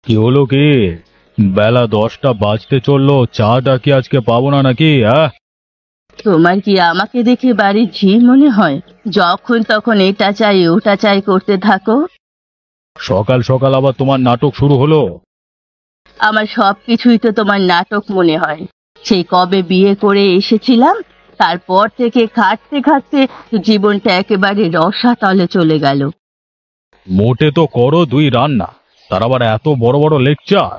কি হলো কি? বেলা 10টা বাজতে চললো, চাটা কি আজকে পাবো না নাকি? হ্যাঁ, তোমার কি আমাকে দেখে বাড়ির ঝি মনে হয়? যখন তখন এটা চাই ওটা চাই করতে থাকো। সকাল সকাল আবার তোমার নাটক শুরু হলো? আমার সবকিছুই তো তোমার নাটক মনে হয়। সেই কবে বিয়ে করে এসেছিলাম, তারপর থেকে খাটতে খাটতে জীবনটা একেবারে রসাতলে চলে গেল। মোটে তো করো 2 রান্না, তার আবার এত বড় বড় লেকচার?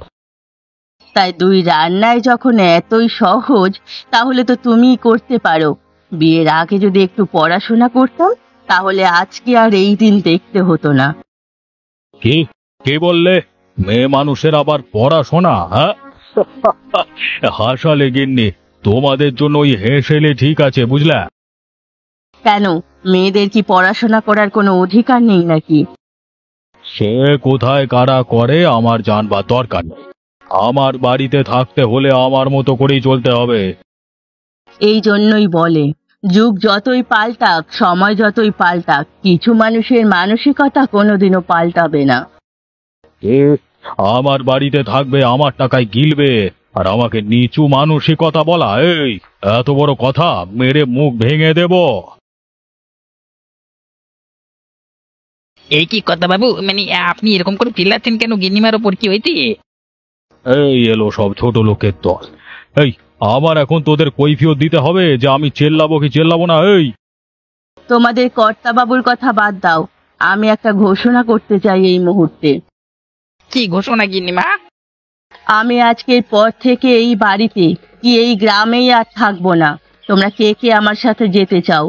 তাই দুই রান্নায় যখন এতই সহজ, তাহলে তো তুমিই করতে পারো। বিয়ের আগে যদি একটু পড়াশোনা করতাম, তাহলে আজকে আর এই দিন দেখতে হতো না। কি? কে বললে? মেয়ে মানুষের আবার পড়াশোনা? হ্যাঁ, হাসালে গিন্নি। তোমাদের জন্য ওই হেসেলে ঠিক আছে, বুঝলা? কেন, মেয়েদের কি পড়াশোনা করার কোনো অধিকার নেই নাকি? সে কোথায় কারা করে আমার জানবার দরকার নেই। আমার বাড়িতে থাকতে হলে আমার মতো করেই চলতে হবে। এই জন্যই বলে, যুগ যতই পাল্টাক, সময় যতই পাল্টাক, কিছু মানুষের মানসিকতা কোনোদিনও পাল্টাবে না। এ, আমার বাড়িতে থাকবে, আমার টাকায় গিলবে, আর আমাকে নিচু মানসিকতা বলা? এই, এত বড় কথা! মেরে মুখ ভেঙে দেব। এই কি কথা বাবু, মানে আপনি এরকম করে চিল্লাচ্ছেন কেন? গিন্নিমার ওপর কি হয়েছে? এই এলো সব ছোট লোকের দল। এই, আমার এখন তোদের কৈফিয়ত দিতে হবে যে আমি চেল্লাবো কি চেল্লাবো না? এই, তোমাদের কর্তাবাবুর কথা বাদ দাও, আমি একটা ঘোষণা করতে চাই এই মুহূর্তে। কি ঘোষণা গিন্নিমা? আমি আজকের পর থেকে এই বাড়িতে কি এই গ্রামেই আর থাকবো না। তোমরা কে কে আমার সাথে যেতে চাও?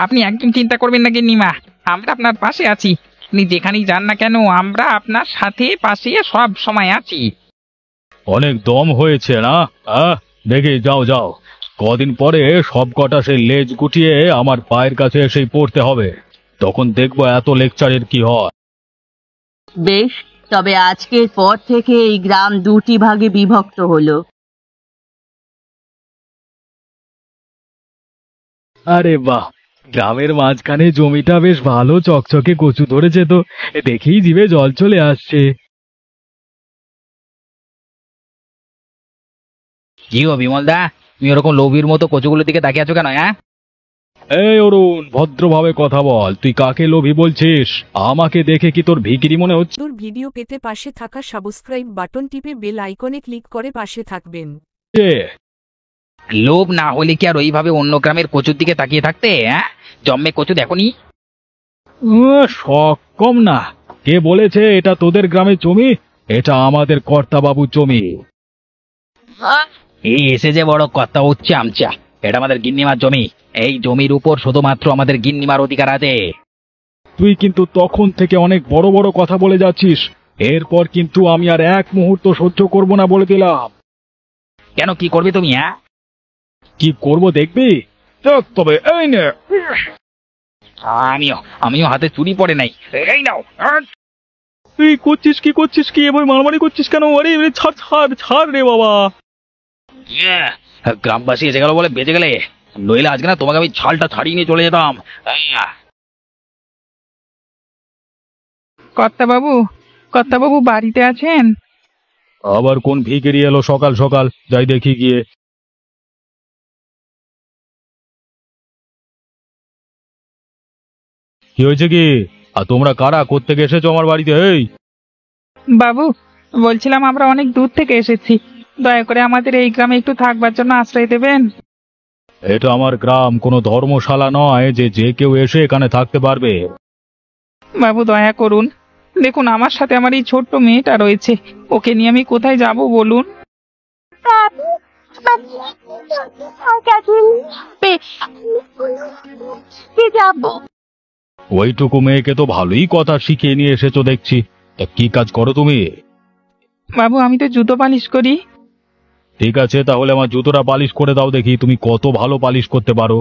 আপনি একদম চিন্তা করবেন না গিন্নিমা, আমরা আপনার পাশে আছি। আপনি যেখানেই যান না কেন, আমরা আপনার সাথে পাশে সব সময় আছি। অনেক দম হয়েছে না? দেখে যাও যাও। কদিন পরে সব কটা সেই লেজ গুটিয়ে আমার পায়ের কাছে এসে পড়তে হবে। তখন দেখবো এত লেকচারের কি হয়। বেশ, তবে আজকের পর থেকে এই গ্রাম দুটি ভাগে বিভক্ত হলো। আরে বাহ, গ্রামের মাঝখানে জমিটা বেশ ভালো চকচকে কচু ধরেছে তো। দেখেই জিভে জল চলে আসছে। কি গো বিমল দা, তুমি ওরকম লোভীর মতো কচুগুলোর দিকে তাকিয়ে আছো কেন? হ্যাঁ, এই অরুণ, ভদ্রভাবে কথা বল। তুই কাকে লোভী বলছিস? আমাকে দেখে কি তোর ভিখিরি মনে হচ্ছে? তোর ভিডিও পেতে পাশে থাকা সাবস্ক্রাইব বাটন টিপে বেল আইকনে ক্লিক করে পাশে থাকবেন। লোভ না হলে কি আর ওইভাবে অন্য গ্রামের কচুর দিকে তাকিয়ে থাকতে? হ্যাঁ, জম্মে কচু দেখোনি? শখ কম না। কে বলেছে এটা তোদের গ্রামের জমি? এটা আমাদের কর্তাবাবুর জমি। এই এসে যে বড় কথা হচ্ছে আমচা, এটা আমাদের গিন্নিমার জমি। এই জমির উপর শুধুমাত্র আমাদের গিন্নিমার অধিকার আছে। তুই কিন্তু তখন থেকে অনেক বড় বড় কথা বলে যাচ্ছিস। এরপর কিন্তু আমি আর এক মুহূর্ত সহ্য করব না, বলে দিলাম। কেন, কি করবে তুমি? হ্যাঁ, কি করব দেখবি? দেখ তবে, এই নে। আমিও আমিও হাতে চুরি পড়ে নাই। এই নাও। তুই করছিস কি এবার মারামারি করছিস কেন? আরে আরে, ছাড় ছাড় ছাড় রে বাবা। ইয়ে, গ্রামবাসী এসে গেল বলে বেঁচে গেলে, নইলে আজকে না তোমাকে আমি ছালটা ছাড়িয়ে নিয়ে চলে যেতাম। কর্তাবাবু, কর্তাবাবু বাড়িতে আছেন? আবার কোন ভিখারি এলো সকাল সকাল? যাই দেখি গিয়ে। কি হয়েছে কি? আর তোমরা কারা? কোত্থেকে এসেছো আমার বাড়িতে? এই, বাবু, বলছিলাম আমরা অনেক দূর থেকে এসেছি, দয়া করে আমাদের এই গ্রামে একটু থাকবার জন্য আশ্রয় দেবেন। এটা আমার গ্রাম, কোনো ধর্মশালা নয় যে যে কেউ এসে এখানে থাকতে পারবে। বাবু দয়া করুন, দেখুন আমার সাথে আমার এই ছোট্ট মেয়েটা রয়েছে, ওকে নিয়ে আমি কোথায় যাব বলুন? ওইটুকু মেয়েকে তো ভালোই কথা শিখিয়ে নিয়ে এসেছো দেখছি। তা কি কাজ করো তুমি? বাবু আমি তো জুতো পালিশ করি। ঠিক আছে, তাহলে আমার জুতোটা পালিশ করে দাও দেখি তুমি কত ভালো পালিশ করতে পারো।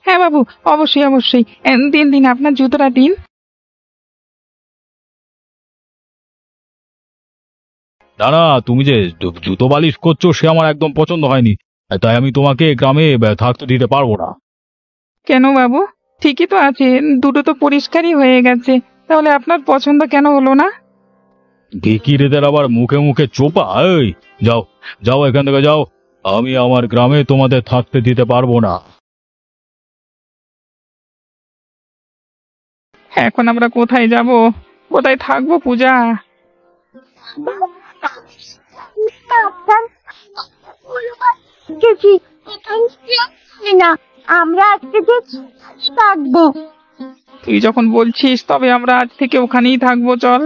হ্যাঁ বাবু, অবশ্যই অবশ্যই, দিন দিন আপনার জুতোটা দিন। না না, তুমি যে জুতো পালিশ করছো সে আমার একদম পছন্দ হয়নি। তাই আমি তোমাকে গ্রামে থাকতে দিতে পারবো না। কেন বাবু, ঠিকই তো আছে, দুটো তো পরিষ্কারই হয়ে গেছে, তাহলে আপনার পছন্দ কেন হলো না? ভিখিরিদের আবার মুখে মুখে চোপা। এই যাও, যাও এখান থেকে যাও। আমি আমার গ্রামে তোমাদের থাকতে দিতে পারবো না। এখন আমরা কোথায় যাব, কোথায় থাকবো পূজা? না, আমরা আজকে থাকবো। তুই যখন বলছিস তবে আমরা আজ থেকে ওখানেই থাকবো, চল।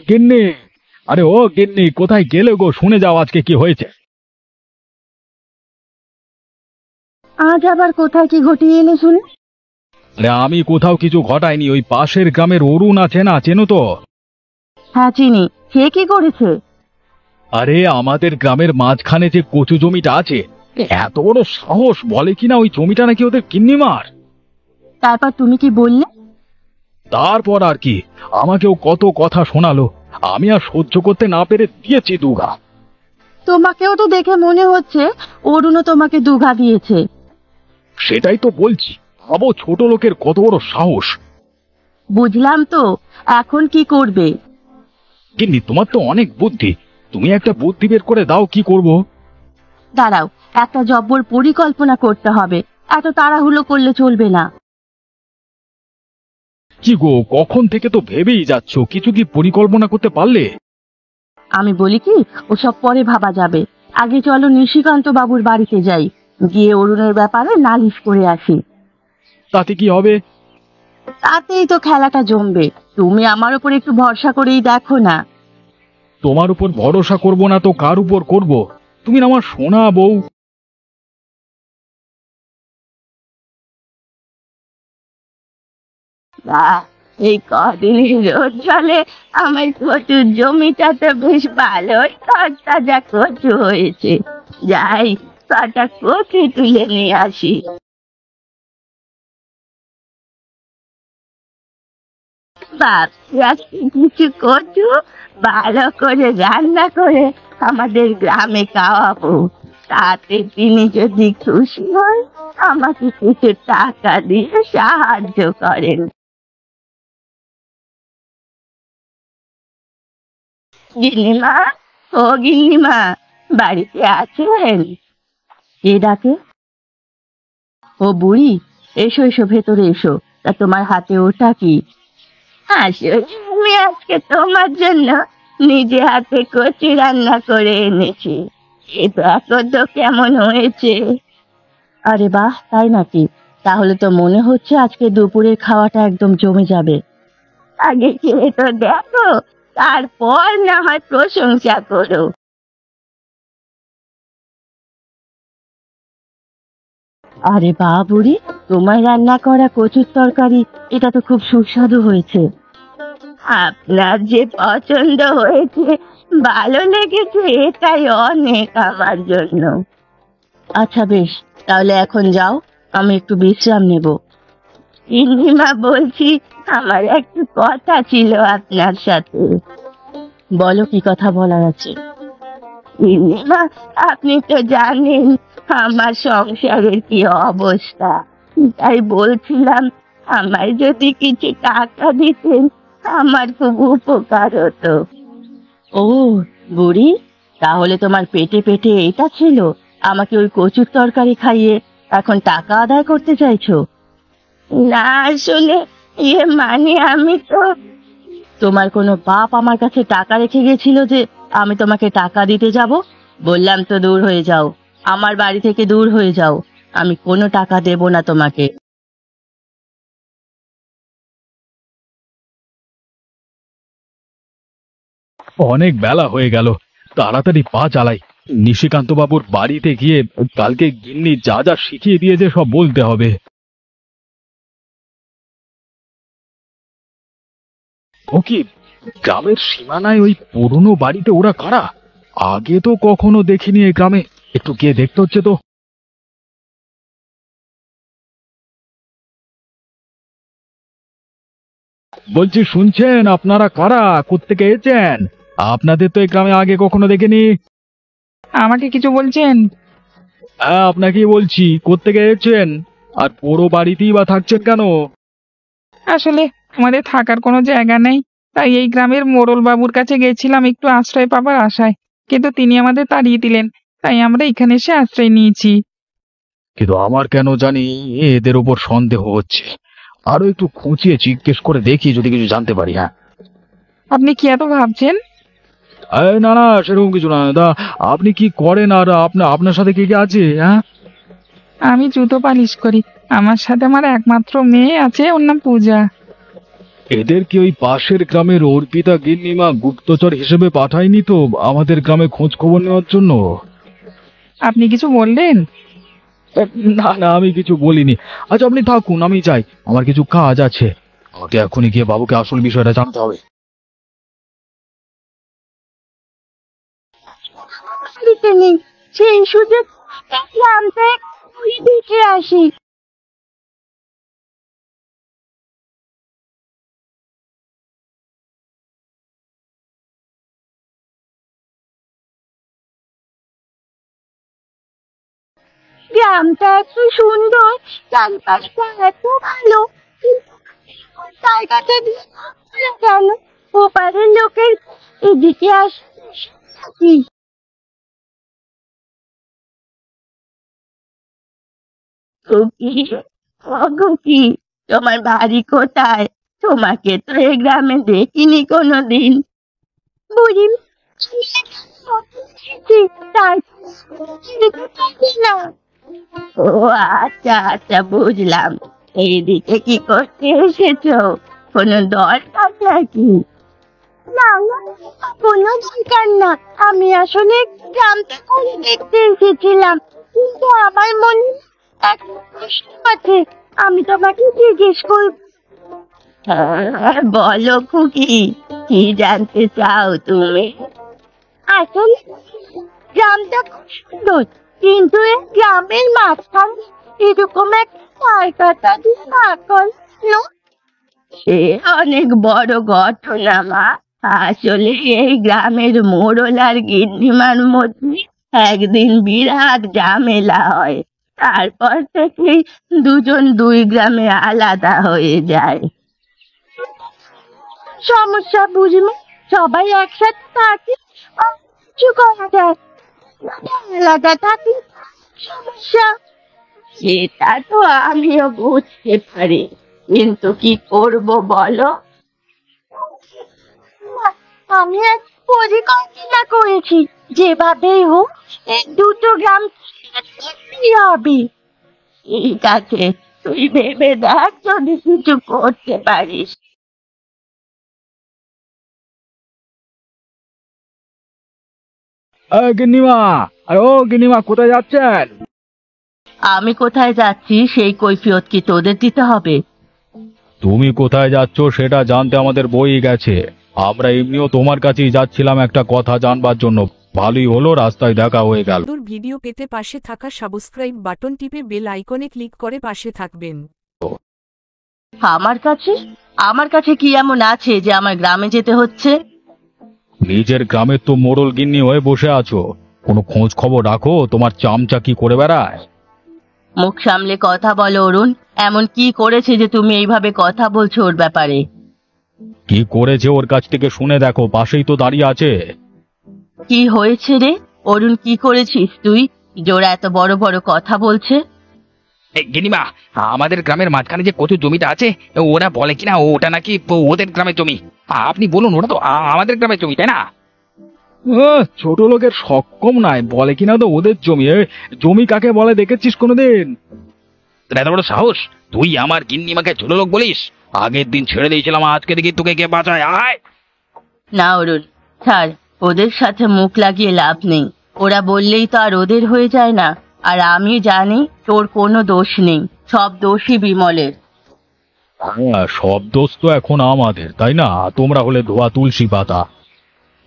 গিন্নি, আরে ও গিন্নি, কোথায় গেলে গো? শুনে যাও আজকে কি হয়েছে। আজ আবার কোথায় কি ঘটিয়ে এনে শুনে? আরে আমি কোথাও কিছু ঘটাইনি, ওই পাশের গ্রামের অরুণ আছে না, চেনো তো? হ্যাঁ চিনি। সে কি করেছে? আরে আমাদের গ্রামের মাঝখানে যে কচু জমিটা আছে, এত বড় সাহস, বলে কিনা ওই জমিটা নাকি ওদের গিন্নিমার। তারপর তুমি কি বললে? তারপর আর কি, আমাকেও কত কথা শোনালো, আমি আর সহ্য করতে না পেরে দিয়েছি দুগা। তোমাকেও তো দেখে মনে হচ্ছে অরুণও তোমাকে দুঘা দিয়েছে। সেটাই তো বলছি, ভাবো ছোট লোকের কত বড় সাহস। বুঝলাম তো, এখন কি করবে? গিন্নি, তোমার তো অনেক বুদ্ধি, তুমি একটা বুদ্ধি বের করে দাও, কি করব? দাঁড়াও, একটা জব্বর পরিকল্পনা করতে হবে, এত তাড়াহুড়ো করলে চলবে না। কি গো, কখন থেকে তো ভেবেই যাচ্ছ, কিছু কি পরিকল্পনা করতে পারলে? আমি বলি কি, ওসব পরে ভাবা যাবে। আগে চলো নিশিকান্ত বাবুর বাড়িতে যাই, গিয়ে অরুণের ব্যাপারে নালিশ করে আসি। তাতে কি হবে? তাতেই তো খেলাটা জমবে। তুমি আমার উপর একটু ভরসা করেই দেখো না। তোমার উপর ভরসা করব না তো কার উপর করব? তুমি না আমার সোনা বউ। বাহ, এই কদিনের রোদ জলে আমার কচুর জমিটাতে বেশ ভালোই তরতাজা কচু হয়েছে। যাই, কটা কচু তুলে নিয়ে আসি। বাপ, আজকে কিছু কচু ভালো করে রান্না করে আমাদের গ্রামে খাওয়াবো। তাতে তিনি যদি খুশি হয়, আমাকে কিছু টাকা দিয়ে সাহায্য করেন। গিন্নিমা, ও গিন্নিমা, বাড়িতে আছেন? কে ডাকে? ও বুড়ি, এসো এসো, ভেতরে এসো। তা তোমার হাতে ওটা কি? আসলে আমি আজকে তোমার জন্য নিজে হাতে কচু রান্না করে এনেছি। এ দেখো তো কেমন হয়েছে। আরে বাহ, তাই নাকি? তাহলে তো মনে হচ্ছে আজকে দুপুরের খাওয়াটা একদম জমে যাবে। আগে খেয়ে তো দেখো, তারপর না হয় প্রশংসা করো। আরে বাহ বুড়ি, তোমার রান্না করা কচুর তরকারি, এটা তো খুব সুস্বাদু হয়েছে। আপনার যে পছন্দ হয়েছে, ভালো লেগেছে, এটাই অনেক আমার জন্য। আচ্ছা বেশ, তাহলে এখন যাও, আমি একটু বিশ্রাম নেব। ইন্দিমা বলছি, আমার একটু কথা ছিল আপনার সাথে। বলো, কি কথা বলার আছে? ইন্দিমা, আপনি তো জানেন আমার সংসারের কি অবস্থা, তাই বলছিলাম আমার যদি কিছু টাকা দিতেন আমার খুব উপকার হতো। ও বুড়ি, তাহলে তোমার পেটে পেটে এটা ছিল, আমাকে ওই কচুর তরকারি খাইয়ে এখন টাকা আদায় করতে চাইছো? না, আসলে মানে আমি তো। তোমার কোনো বাপ আমার কাছে টাকা রেখে গেছিল যে আমি তোমাকে টাকা দিতে যাব? বললাম তো দূর হয়ে যাও, আমার বাড়ি থেকে দূর হয়ে যাও, আমি কোনো টাকা দেব না তোমাকে। অনেক বেলা হয়ে গেল, তাড়াতাড়ি পা চালাই। নিশিকান্ত বাবুর বাড়িতে গিয়ে কালকে গিন্নি যা যা শিখিয়ে দিয়েছে সব বলতে হবে। ও কি, গ্রামের সীমানায় ওই পুরনো বাড়িতে ওরা কারা? আগে তো কখনো দেখিনি এই গ্রামে, একটু গিয়ে দেখতে হচ্ছে তো। বলছি, শুনছেন? আপনারা কারা, কোত্থেকে এসেছেন? আপনাদের তো এই গ্রামে আগে কখনো দেখিনি। আমাকে কিছু বলছেন? হ্যাঁ, আপনাকেই বলছি, কোত্থেকে এসেছেন? আর পুরো বাড়িতেই বা থাকছেন কেন? আসলে আমাদের থাকার কোনো জায়গা নেই, তাই এই গ্রামের মোড়ল বাবুর কাছে গেছিলাম একটু আশ্রয় পাবার আশায়, কিন্তু তিনি আমাদের তাড়িয়ে দিলেন, তাই আমরা এখানে এসে আশ্রয় নিয়েছি। কিন্তু আমার কেন জানি এদের ওপর সন্দেহ হচ্ছে। আরো একটু খুঁচিয়ে জিজ্ঞেস করে দেখি যদি কিছু জানতে পারি। হ্যাঁ, আপনি কি এত ভাবছেন? না না, সেরকম কিছু না। দা, আপনি কি করেন আর আপনার সাথে কে কে আছে? হ্যাঁ, আমি জুতো পালিশ করি, আমার সাথে আমার একমাত্র মেয়ে আছে, ওর নাম পূজা। এদের কি ওই পাশের গ্রামের অর্পিতা গিন্নিমা গুপ্তচর হিসেবে পাঠায়নি তো আমাদের গ্রামে খোঁজ খবর নেওয়ার জন্য? আপনি কিছু বললেন? না না, আমি কিছু বলিনি। আচ্ছা, আপনি থাকুন, আমি যাই, আমার কিছু কাজ আছে। আমাকে এখনই গিয়ে বাবুকে আসল বিষয়টা জানতে হবে। দিতে নেই, সেই সুযোগ গ্রামটা ঘুরে দেখে আসি। গ্রামটা এত সুন্দর, চারপাশটা এত ভালো, কিন্তু জায়গাটা দিয়ে ভালো কেন? ওপারের লোকের এদিকে আসি। খুকি, ও খুকি, তোমার বাড়ি কোথায়? তোমাকে তো এই গ্রামে দেখিনি কোনোদিন। বুড়ি, তাই চিনতে পারছি না। ও আচ্ছা আচ্ছা, বুঝলাম। এইদিকে কি করতে এসেছো? কোনো দরকার নাকি? না না, কোনো দরকার না। আমি আসলে গ্রামটা ঘুরে দেখতে এসেছিলাম, কিন্তু আমার মনে একটা প্রশ্ন আছে, আমি তোমাকে জিজ্ঞেস করব। হ্যাঁ, বলো খুকি, কি জানতে চাও তুমি? আসলে গ্রামটা খুব সুন্দর, কিন্তু এই গ্রামের মাঝখানে এরকম একটা জায়গাটা দিয়ে পাগল। সে অনেক বড় ঘটনা মা। আসলে এই গ্রামের মোড়ল আর গিন্নিমার মধ্যে একদিন বিরাট ঝামেলা হয়। তারপর থেকেই দুজন দুই গ্রামে আলাদা হয়ে যায়। সমস্যা বুঝবে, সবাই একসাথে থাকে আর কিছু করা যায় না, আলাদা থাকলে সমস্যা। সেটা তো আমিও বুঝতে পারি, কিন্তু কি করব বলো? না, আমি এক পরিকল্পনা করেছি, যেভাবেই হোক এই দুটো গ্রাম করতেই হবে। ঠিক আছে, তুই ভেবে দেখ যদি কিছু করতে পারিস। গিন্নিমা, আরে ও গিন্নিমা, কোথায় যাচ্ছেন? আমি কোথায় যাচ্ছি সেই কৈফিয়ত কি তোদের দিতে হবে? তুমি কোথায় যাচ্ছ সেটা জানতে আমাদের বই গেছে। আমরা এমনিও তোমার কাছেই যাচ্ছিলাম একটা কথা জানবার জন্য। ভালোই হলো রাস্তায় দেখা হয়ে গেল। দূর ভিডিও পেতে পাশে থাকা সাবস্ক্রাইব বাটন টিপে বেল আইকনে ক্লিক করে পাশে থাকবেন। আমার কাছে? আমার কাছে কি এমন আছে যে আমার গ্রামে যেতে হচ্ছে? নিজের গ্রামের তো মোড়ল গিন্নি হয়ে বসে আছো, কোনো খোঁজ খবর রাখো? তোমার চামচা কি করে বেড়ায়? মুখ সামলে কথা বলো অরুণ। এমন কি করেছে যে তুমি এইভাবে কথা বলছো ওর ব্যাপারে? কি করেছে ওর কাছ থেকে শুনে দেখো, পাশেই তো দাঁড়িয়ে আছে। কি হয়েছে রে অরুণ, কি করেছিস তুই? জোরা এত বড় বড় কথা বলছে। এই গিনিমা, আমাদের গ্রামের মাঝখানে যে কত জমিটা আছে, ওরা বলে কিনা ওটা নাকি ওদের গ্রামের জমি। আপনি বলুন, ওটা তো আমাদের গ্রামের জমি, তাই না? ছোট লোকের সক্ষম নাই, বলে কিনা তো ওদের জমি। জমি কাকে বলে দেখেছিস কোনোদিন? তোর এত বড় সাহস, তুই আমার গিন্নিমাকে ছোট লোক বলিস? আগের দিন ছেড়ে দিয়েছিলাম, আজকে দেখি তোকে কে বাঁচায়। আয়! না অরুণ, ছাড়, ওদের সাথে মুখ লাগিয়ে লাভ নেই। ওরা বললেই তো আর ওদের হয়ে যায় না। আর আমি জানি তোর কোনো দোষ নেই, সব দোষই বিমলের। হ্যাঁ, সব দোষ তো এখন আমাদের, তাই না? তোমরা হলে ধোয়া তুলসী পাতা।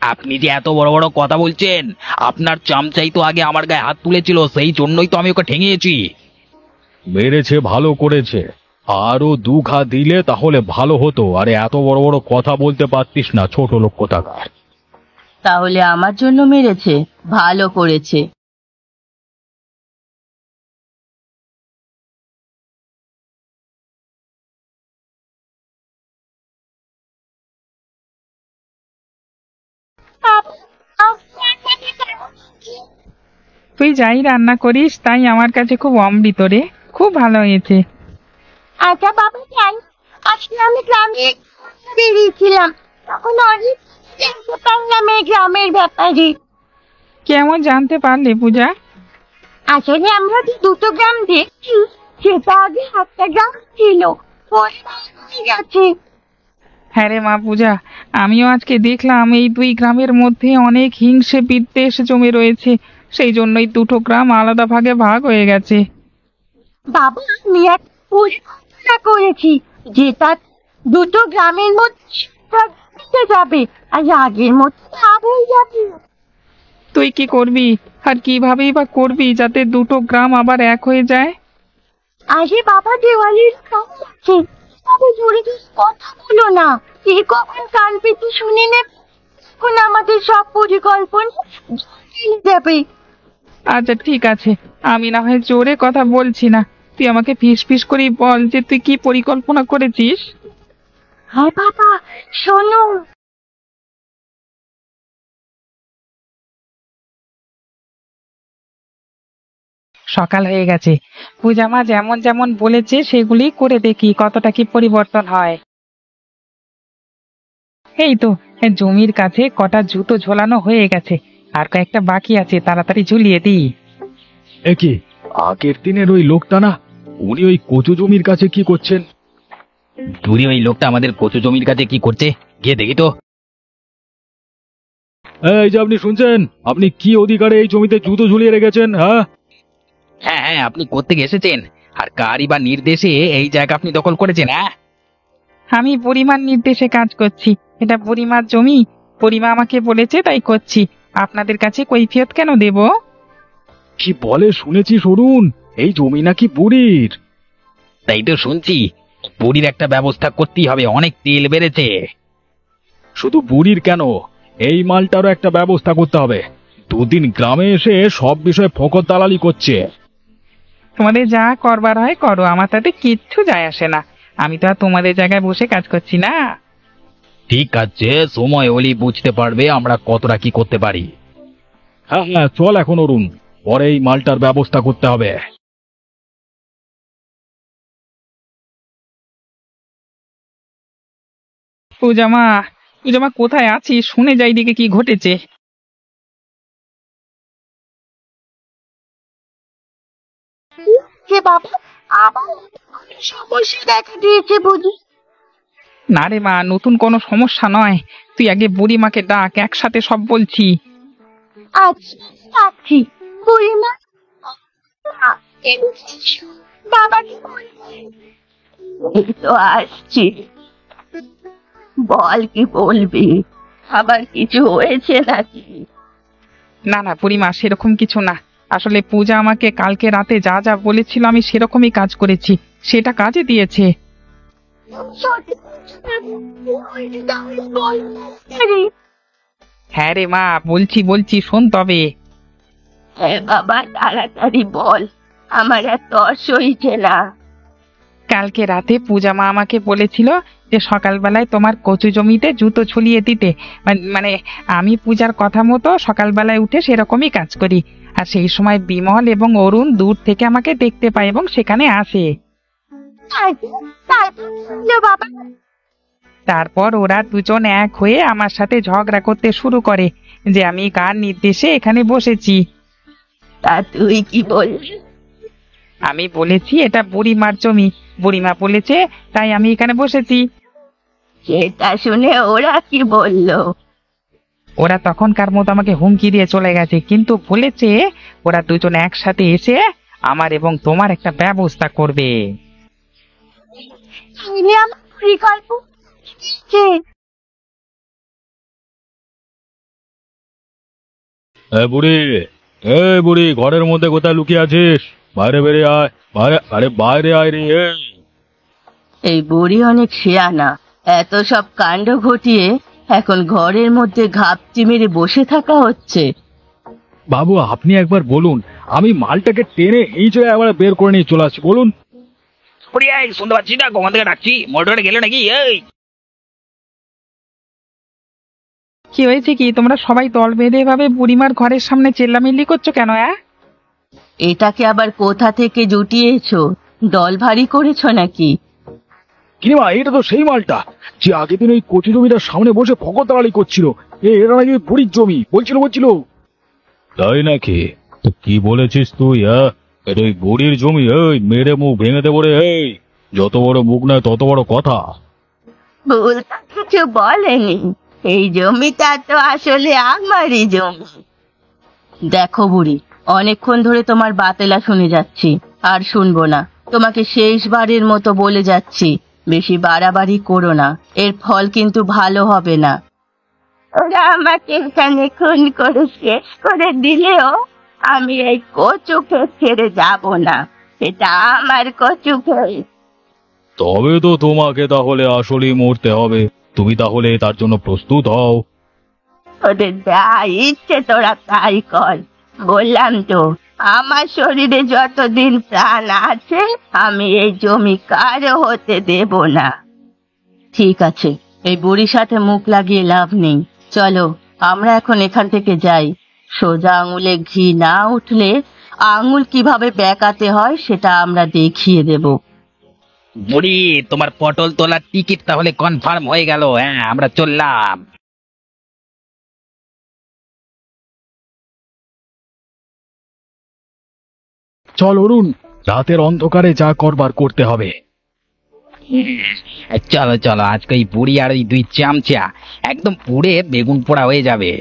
আপনি যে এত বড় বড় কথা বলছেন, আপনার চামচাই তো আগে আমার গায়ে হাত তুলেছিল, সেই জন্যই তো আমি ওকে ঠেঙিয়েছি। মেরেছে, ভালো করেছে। আরো দু ঘা দিলে তাহলে ভালো হতো। আরে এত বড় বড় কথা বলতে পারতিস না, ছোট লোক কোথাকার। তাহলে আমার জন্য মেরেছে? ভালো করেছে। তুই যাই রান্না করিস তাই আমার কাছে খুব অমৃত রে, খুব ভালো হয়েছে। আচ্ছা বাবা, জান আজকে আমি গ্রামে বেরিয়েছিলাম, তখন অনেক জানতে পারলাম এই গ্রামের ব্যাপারে। কেমন জানতে পারলে পূজা? আসলে আমরা যে দুটো গ্রাম দেখছি, সেটা আগে একটা গ্রাম ছিল, পরে হয়ে গেছে। হ্যাঁ রে মা পূজা, আমিও আজকে দেখলাম এই দুই গ্রামের মধ্যে অনেক হিংসে বিদ্বেষ জমে রয়েছে, সেই জন্যই দুটো গ্রাম আলাদা ভাগে ভাগ হয়ে গেছে। বাবা, আমি এক পরিকল্পনা করেছি, যেটা দুটো গ্রামের মধ্যে মিশে যাবে আর আগের মতো ভাগ হয়ে যাবে। তুই কি করবি আর কিভাবেই বা করবি যাতে দুটো গ্রাম আবার এক হয়ে যায়? আরে বাবা, দেওয়ালির কাজ আছে, তবে জোরে জোরে কথা বলো না, কে কখন কান পেতে শুনে নেবে, তখন আমাদের সব পরিকল্পনা জলে যাবে। আচ্ছা ঠিক আছে, আমি না হয় জোরে কথা বলছি না, তুই আমাকে ফিস ফিস করেই বল যে তুই কি পরিকল্পনা করেছিস। হ্যাঁ বাবা, শোনো। সকাল হয়ে গেছে, পূজা মা যেমন যেমন বলেছে সেগুলি করে দেখি কতটা কি পরিবর্তন হয়। এই তো, জমির কাছে কটা জুতো ঝোলানো হয়ে গেছে, আর কয়েকটা বাকি আছে, তাড়াতাড়ি ঝুলিয়ে দিই। এ কি, আগের দিনের ওই লোকটা না? উনি ওই কচু জমির কাছে কি করছেন? দূরে ওই লোকটা আমাদের কচু জমির কাছে কি করছে, গিয়ে দেখি তো। এই যে আপনি শুনছেন, আপনি কি অধিকারে এই জমিতে জুতো ঝুলিয়ে রেখেছেন? হ্যাঁ, হ্যাঁ হ্যাঁ, আপনি কোত্থেকে এসেছেন আর কারই বা নির্দেশে এই জায়গা আপনি দখল করেছেন? হ্যাঁ, আমি বুড়িমার নির্দেশে কাজ করছি, এটা বুড়িমার জমি, বুড়িমা আমাকে বলেছে তাই করছি, আপনাদের কাছে কৈফিয়ত কেন দেব? কি বলে শুনেছি সরুন, এই জমি নাকি বুড়ির। তাই তো শুনছি। বুড়ির একটা ব্যবস্থা করতেই হবে, অনেক তেল বেড়েছে। শুধু বুড়ির কেন, এই মালটারও একটা ব্যবস্থা করতে হবে। দুদিন গ্রামে এসে সব বিষয়ে ফকর দালালি করছে। তোমাদের যা করবার হয় করো, আমার তাতে কিচ্ছু যায় আসে না, আমি তো আর তোমাদের জায়গায় বসে কাজ করছি না। ঠিক আছে, সময় হলেই বুঝতে পারবে আমরা কতটা কি করতে পারি। হ্যাঁ হ্যাঁ, চল এখন অরুণ, পরে এই মালটার ব্যবস্থা করতে হবে। পূজামা, পূজামা কোথায় আছিস? শুনে যাই দিকে কি ঘটেছে। যে বাবা, আবার কোনো সমস্যা দেখা দিয়েছে বুঝি? না রে মা, নতুন কোনো সমস্যা নয়, তুই আগে বুড়িমাকে ডাক, একসাথে সব বলছি। আচ্ছা, আছি বুড়িমা। বাবাকে এই তো আসছি, বল কি বলবি, আবার কিছু হয়েছে নাকি? না না বুড়িমা, সেরকম কিছু না, আসলে পূজা আমাকে কালকে রাতে যা যা বলেছিল আমি সেরকমই কাজ করেছি, সেটা কাজে দিয়েছে। হ্যাঁ রে মা, বলছি বলছি, শোন তবে। হ্যাঁ বাবা, তাড়াতাড়ি বল, আমার আর তর সইছে না। কালকে রাতে পূজা মা আমাকে বলেছিল যে সকালবেলায় তোমার কচু জমিতে জুতো ঝুলিয়ে দিতে, মানে আমি পূজার কথা মতো সকালবেলায় উঠে সেরকমই কাজ করি, আর সেই সময় বিমল এবং অরুণ দূর থেকে আমাকে দেখতে পায় এবং সেখানে আসে। বাবা, তারপর ওরা দুজন এক হয়ে আমার সাথে ঝগড়া করতে শুরু করে যে আমি কার নির্দেশে এখানে বসেছি। তা তুই কি বললি? আমি বলেছি এটা বুড়িমার জমি, বুড়িমা বলেছে তাই আমি এখানে বসেছি। সেটা শুনে ওরা কি বললো? ওরা তখনকার মতো আমাকে হুমকি দিয়ে চলে গেছে, কিন্তু বলেছে ওরা দুজন একসাথে এসে আমার এবং তোমার একটা ব্যবস্থা করবে। তাহলে আমার পরিকল্পনা কি? বুড়ি, এ বুড়ি, ঘরের মধ্যে কোথায় লুকিয়ে আছিস? বাইরে বেরিয়ে আয়, বাইরে, আরে বাইরে আয় রে। এই বুড়ি অনেক শেয়ানা, এত সব কাণ্ড ঘটিয়ে এখন ঘরের মধ্যে ঘাপটি মেরে বসে থাকা হচ্ছে। বাবু, আপনি একবার বলুন, আমি মালটাকে টেনে এই জায়গায় একবার বের করে নিয়ে চলে আসছি, বলুন। ওরে, এই শুনতে পাচ্ছি না, কখন থেকে ডাকছি, মোটরে গেল নাকি? এই কি হয়েছে কি? তোমরা সবাই দল বেঁধে এভাবে বুড়িমার ঘরের সামনে চেল্লামিল্লি করছো কেন? এটাকে আবার কোথা থেকে জুটিয়েছো? দল ভারী করেছো নাকি? কিনিমা, এটা তো সেই মালটা যে আগের দিন ওই কচি জমিটার সামনে বসে ফকর দালালি করছিল। এটা নাকি বুড়ির জমি বলছিল। তাই নাকি? তো কি বলেছিস তুই? এটা ওই বুড়ির জমি? এই মেরে মুখ ভেঙে দেবো রে! এই যত বড় মুখ নয় তত বড় কথা। ভুল তো কিছু বলেনি, এই জমিটা তো আসলে আমারই জমি। দেখো বুড়ি, অনেকক্ষণ ধরে তোমার বাতেলা শুনে যাচ্ছি, আর শুনবো না। তোমাকে শেষবারের মতো বলে যাচ্ছি, বেশি বাড়াবাড়ি করো না, এর ফল কিন্তু ভালো হবে না। ওরা আমাকে এখানে খুন করে শেষ করে দিলেও আমি এই কচু ক্ষেত ছেড়ে যাব না। এটা আমার কচু ক্ষেত। তবে তো তোমাকে তাহলে আসলেই মরতে হবে। তুমি তাহলে তার জন্য প্রস্তুত হও। ওদের যা ইচ্ছে তোরা তাই কর। বললাম তো, আমার শরীরে যতদিন প্রাণ আছে আমি এই জমি কারো হতে দেব না। ঠিক আছে, এই বুড়ির সাথে মুখ লাগিয়ে লাভ নেই। চলো আমরা এখন এখান থেকে যাই। সোজা আঙুলে ঘি না উঠলে আঙুল কিভাবে বেঁকাতে হয় সেটা আমরা দেখিয়ে দেব। বুড়ি, তোমার পটল তোলার টিকিট তাহলে কনফার্ম হয়ে গেল। হ্যাঁ, আমরা চললাম। চল অরুণ, রাতের অন্ধকারে যা করবার করতে হবে। চলো চলো, আজকে এই বুড়ি আর এই দুই চামচা একদম পুড়ে বেগুন পোড়া হয়ে যাবে।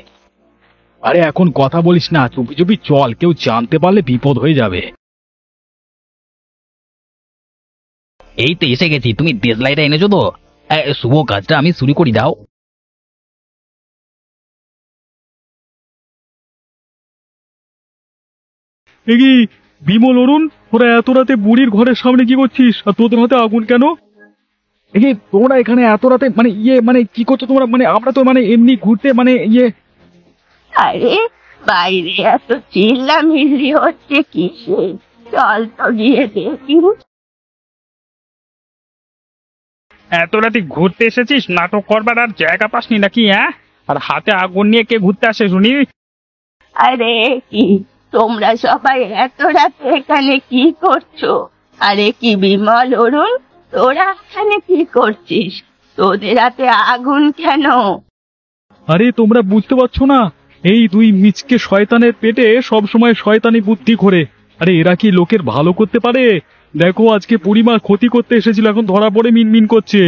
আরে এখন কথা বলিস না, চুপি চুপি চল, কেউ জানতে পারলে বিপদ হয়ে যাবে। এই তো এসে গেছি। তুমি দেশলাইটা এনেছো তো? শুভ কাজটা আমি শুরু করি দাও। কি বিমল, অরুণ, তোরা এত রাতে বুড়ির ঘরের সামনে কি করছিস? আর তোদের হাতে আগুন কেন? তোমরা এখানে এত রাতে মানে কি করছো তোমরা? মানে আমরা তো এমনি ঘুরতে আরে বাইরে এত চিল্লামিল্লি হচ্ছে কিসে? চল তো গিয়ে দেখি। এত রাতে ঘুরতে এসেছিস? নাটক করবার আর জায়গা পাসনি নাকি? আর হাতে আগুন নিয়ে কে ঘুরতে আসে শুনি? আরে কি তোমরা সবাই এত রাতে এখানে কি করছো? আরে কি বিমল, অরুণ, তোরা এখানে কি করছিস? তোদের হাতে আগুন কেন? আরে তোমরা বুঝতে পারছো না, এই দুই মিচকে শয়তানের পেটে সব সময় শয়তানি বুদ্ধি ঘোরে। আরে এরা কি লোকের ভালো করতে পারে? দেখো আজকে বুড়িমার ক্ষতি করতে এসেছিল, এখন ধরা পড়ে মিনমিন করছে।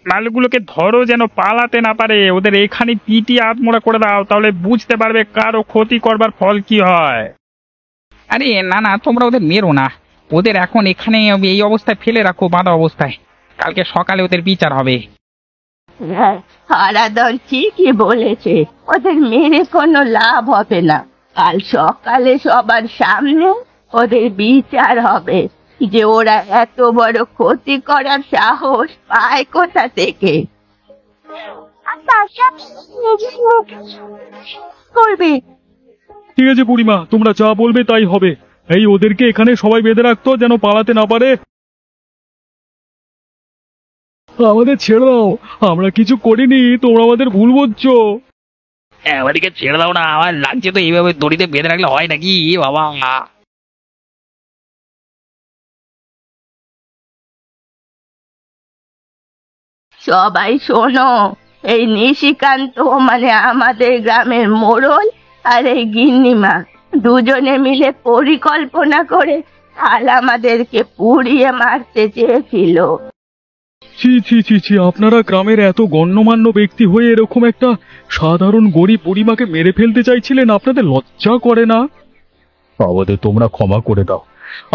মালগুলোকে ধরো যেন পালাতে না পারে। ওদের এখানে পিটিয়ে আত্মরা করে দাও, তাহলে বুঝতে পারবে কারো ক্ষতি করবার ফল কি হয়। আরে না না, তোমরা ওদের মেরো না। ওদের এখন এখানে এই অবস্থায় ফেলে রাখো, বাঁধা অবস্থায়। কালকে সকালে ওদের বিচার হবে। হ্যাঁ, হারাধন ঠিকই বলেছে, ওদের মেরে কোনো লাভ হবে না। কাল সকালে সবার সামনে ওদের বিচার হবে যে ওরা এত বড় ক্ষতি করার সাহস পায় কোথা থেকে। করবে। ঠিক আছে বুড়িমা, তোমরা যা বলবে তাই হবে। এই ওদেরকে এখানে সবাই বেঁধে রাখতো যেন পালাতে না পারে। আমাদের ছেড়ে দাও, আমরা কিছু করিনি, তোমরা আমাদের ভুল বুঝছো। আমাদেরকে ছেড়ে দাও না, আমার লাগছে তো এইভাবে দড়িতে বেঁধে রাখলে হয় নাকি বাবা? সবাই শোনো, এই নিশিকান্ত মানে আমাদের গ্রামের মোড়ল আর এই গিন্নিমা দুজনে মিলে পরিকল্পনা করে কাল আমাদেরকে পুড়িয়ে মারতে চেয়েছিল। ছি ছি ছি ছি, আপনারা গ্রামের এত গণ্যমান্য ব্যক্তি হয়ে এরকম একটা সাধারণ গরিব বুড়িমাকে মেরে ফেলতে চাইছিলেন? আপনাদের লজ্জা করে না? আমাদের তোমরা ক্ষমা করে দাও,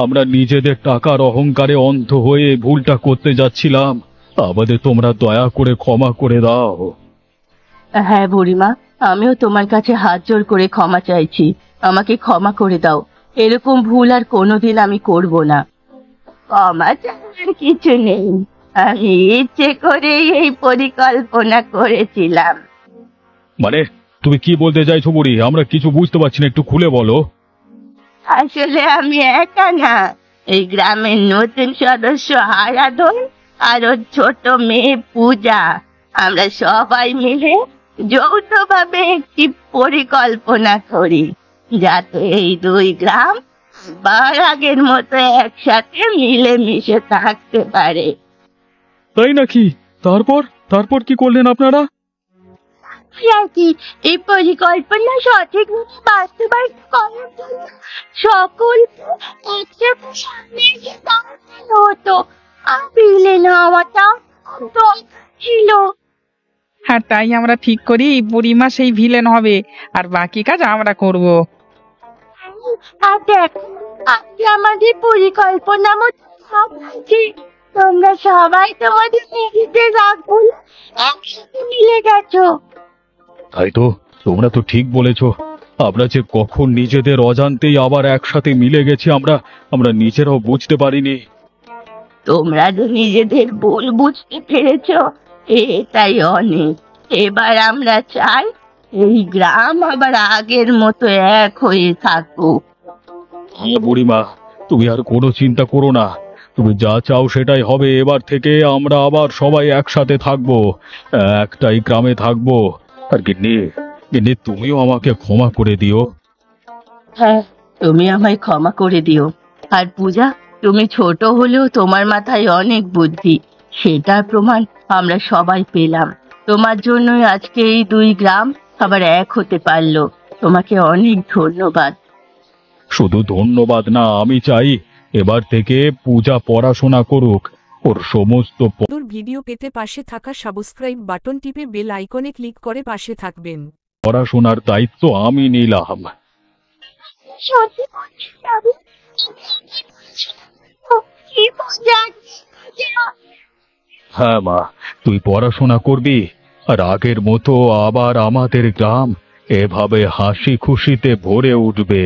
আমরা নিজেদের টাকার অহংকারে অন্ধ হয়ে ভুলটা করতে যাচ্ছিলাম। আমাদের তোমরা দয়া করে ক্ষমা করে দাও। হ্যাঁ বুড়িমা, আমিও তোমার কাছে হাত জোর করে ক্ষমা চাইছি। আমাকে ক্ষমা করে দাও, এরকম ভুল আর কোনোদিন আমি করব না। ক্ষমা চাওয়ার কিছু নেই, আমি ইচ্ছে করে এই পরিকল্পনা করেছিলাম। মানে তুমি কি বলতে চাইছো বুড়ি? আমরা কিছু বুঝতে পারছি না, একটু খুলে বলো। আসলে আমি একা না, এই গ্রামের নতুন সদস্য হারাধন আর ওর ছোট মেয়ে পূজা, আমরা সবাই মিলে যৌথভাবে একটি পরিকল্পনা করি, যাতে এই দুই গ্রাম আবার আগের মতো একসাথে মিলেমিশে থাকতে পারে। তাই নাকি? তারপর তারপর কি করলেন আপনারা? কি এই পরিকল্পনা সঠিকভাবে বাস্তবায়িত করার জন্য সকলকে একসাথে সামনে এগিয়ে দাঁড়ানো হতো। আর বিলেন হওয়াটা দরকার ছিল। আর তাই আমরা ঠিক করি বুড়িমা সেই ভিলেন হবে আর বাকি কাজ আমরা করব। আর দেখো, আজকে আমাদের পরিকল্পনা মতো সব আছে। তোমরা সবাই তোমাদের নিজেদের রাখবো একসাথে মিলে গেছো। তাই তো, তোমরা তো ঠিক বলেছ। আমরা যে কখন নিজেদের অজান্তেই আবার একসাথে মিলে গেছি আমরা আমরা নিজেরাও বুঝতে পারিনি। তোমরা যে নিজেদের ভুল বুঝতে পেরেছ, এটাই অনেক। এবার আমরা চাই এই গ্রাম আবার আগের মতো এক হয়ে থাকুক। হ্যাঁ বুড়িমা, তুমি আর কোনো চিন্তা করো না। তুমি যা চাও সেটাই হবে। এবার থেকে আমরা আবার সবাই একসাথে থাকবো, একটাই গ্রামে থাকবো। আর গিন্নি, গিন্নি তুমিও আমাকে ক্ষমা করে দিও। হ্যাঁ, তুমি আমায় ক্ষমা করে দিও। আর পূজা, তুমি ছোট হলেও তোমার মাথায় অনেক বুদ্ধি, সেটার প্রমাণ আমরা সবাই পেলাম। তোমার জন্যই আজকে এই দুই গ্রাম আবার এক হতে পারলো। তোমাকে অনেক ধন্যবাদ। শুধু ধন্যবাদ না, আমি চাই এবার থেকে পূজা পড়াশোনা করুক। ওর সমস্ত দূর ভিডিও পেতে পাশে থাকা সাবস্ক্রাইব বাটন টিপে বেল আইকনে ক্লিক করে পাশে থাকবেন। পড়াশোনার দায়িত্ব আমি নিলাম। সত্যি বলছি, আমি কি মজা। হ্যাঁ মা, তুই পড়াশোনা করবি আর আগের মতো আবার আমাদের গ্রাম এভাবে হাসি খুশিতে ভরে উঠবে।